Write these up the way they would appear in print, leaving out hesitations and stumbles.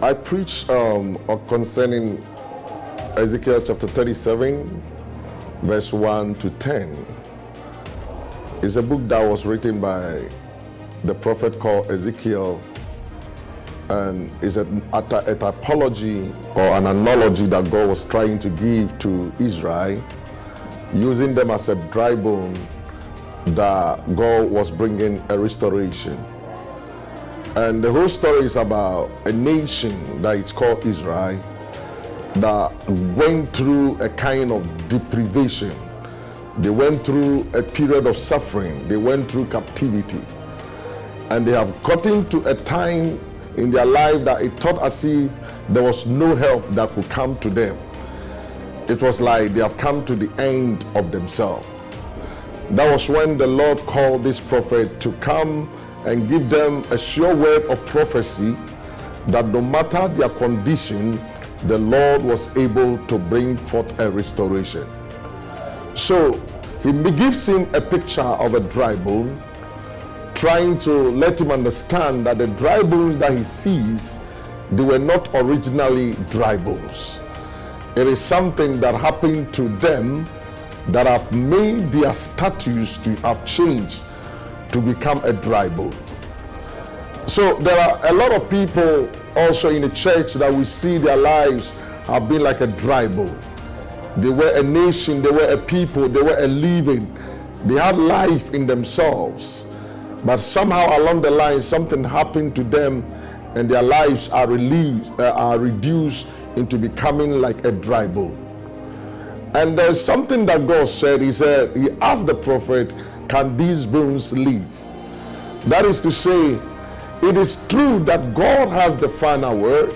I preach concerning Ezechiel chapter 37, verse 1 to 10. It's a book that was written by the prophet called Ezechiel, and is a typology or an analogy that God was trying to give to Israel, using them as a dry bone that God was bringing a restoration. And the whole story is about a nation that is called Israel that went through a kind of deprivation. They went through a period of suffering. They went through captivity. And they have gotten to a time in their life that it thought as if there was no help that could come to them. It was like they have come to the end of themselves. That was when the Lord called this prophet to come and give them a sure word of prophecy that no matter their condition, the Lord was able to bring forth a restoration. So he gives him a picture of a dry bone, trying to let him understand that the dry bones that he sees, they were not originally dry bones. It is something that happened to them that have made their status to have changed to become a dry bone. So there are a lot of people also in the church that we see their lives have been like a dry bone. They were a nation, they were a people, they were a living. They had life in themselves. But somehow along the line, something happened to them and their lives are reduced into becoming like a dry bone. And there's something that God said. He asked the prophet, can these bones live? That is to say, it is true that God has the final word,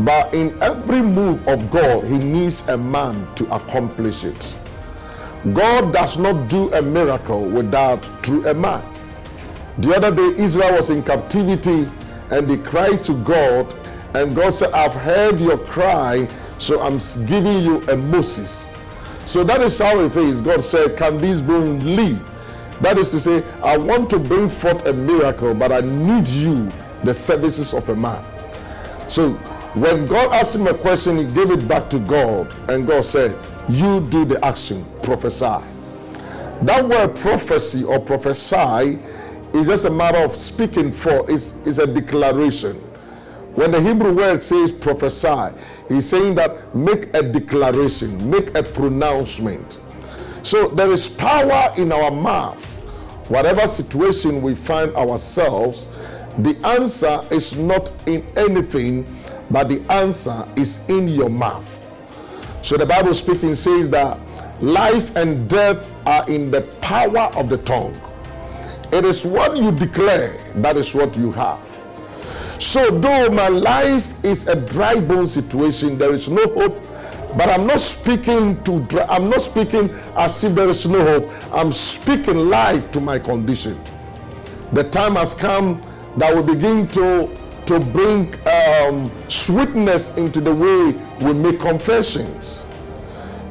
but in every move of God, he needs a man to accomplish it. God does not do a miracle without through a man. The other day, Israel was in captivity and they cried to God, and God said, I've heard your cry, so I'm giving you a Moses. So that is how it is. God said, can these bones live? That is to say, I want to bring forth a miracle, but I need you, the services of a man. So when God asked him a question, he gave it back to God, and God said, you do the action, prophesy. That word prophecy or prophesy is just a matter of speaking for, it's a declaration. When the Hebrew word says prophesy, he's saying that make a declaration, make a pronouncement. So there is power in our mouth. Whatever situation we find ourselves, the answer is not in anything, but the answer is in your mouth. So the Bible speaking says that life and death are in the power of the tongue. It is what you declare, that is what you have. So though my life is a dry bone situation, there is no hope, but I'm not speaking as if there is no hope. I'm speaking life to my condition. The time has come that we begin to bring sweetness into the way we make confessions.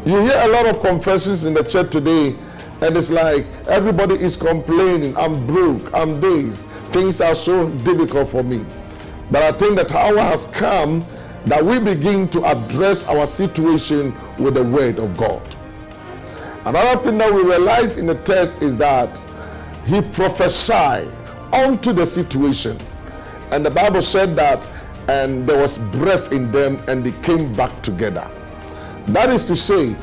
You hear a lot of confessions in the church today, and it's like everybody is complaining, I'm broke, I'm this, things are so difficult for me. But I think that hour has come that we begin to address our situation with the word of God. Another thing that we realize in the text is that he prophesied onto the situation. And the Bible said that, and there was breath in them and they came back together. That is to say,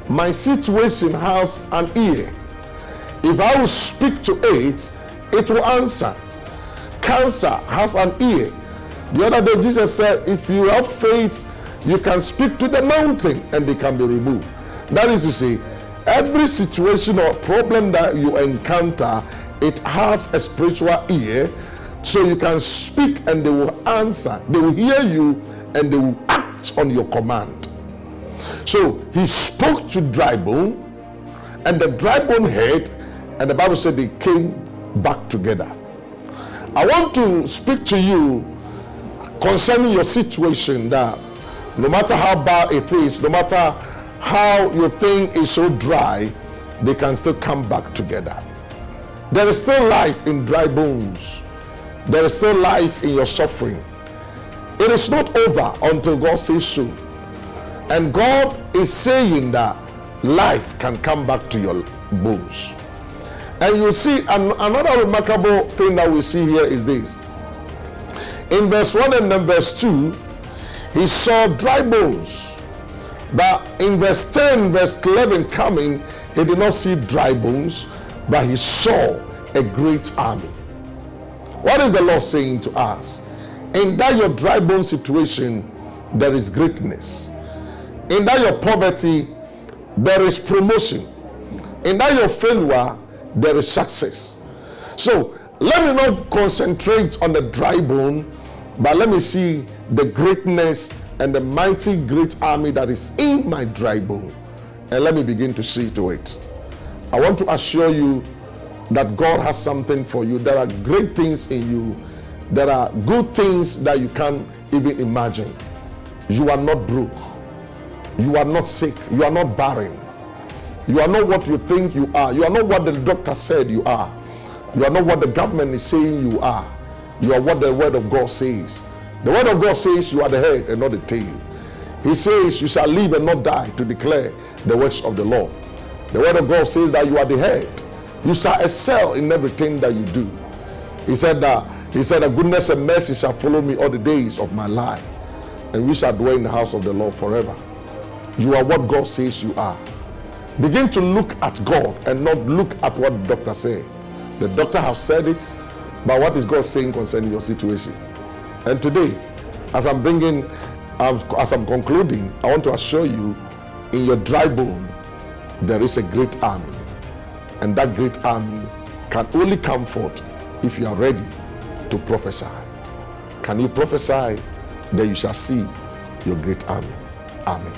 my situation has an ear. If I will speak to it, it will answer. Cancer has an ear. The other day Jesus said, if you have faith, you can speak to the mountain and they can be removed. That is to say, every situation or problem that you encounter, it has a spiritual ear, so you can speak and they will answer. They will hear you and they will act on your command. So he spoke to dry bone, and the dry bone heard, and the Bible said they came back together. I want to speak to you concerning your situation, that no matter how bad it is, no matter how your thing is so dry, they can still come back together. There is still life in dry bones. There is still life in your suffering. It is not over until God says so. And God is saying that life can come back to your bones. And you see, another remarkable thing that we see here is this. In verse 1 and then verse 2, he saw dry bones. But in verse 10, verse 11 coming, he did not see dry bones, but he saw a great army. What is the Lord saying to us? In that your dry bone situation, there is greatness. In that your poverty, there is promotion. In that your failure, there is success. So let me not concentrate on the dry bone, but let me see the greatness and the mighty great army that is in my dry bone. And let me begin to see to it. I want to assure you that God has something for you. There are great things in you. There are good things that you can't even imagine. You are not broke. You are not sick. You are not barren. You are not what you think you are. You are not what the doctor said you are. You are not what the government is saying you are. You are what the word of God says. The word of God says you are the head and not the tail. He says you shall live and not die to declare the works of the Lord. The word of God says that you are the head. You shall excel in everything that you do. He said that goodness and mercy shall follow me all the days of my life, and we shall dwell in the house of the Lord forever. You are what God says you are. Begin to look at God and not look at what the doctor said. The doctor has said it, but what is God saying concerning your situation? And today, as I'm concluding, I want to assure you, in your dry bone, there is a great army. And that great army can only come forth if you are ready to prophesy. Can you prophesy? Then you shall see your great army. Amen.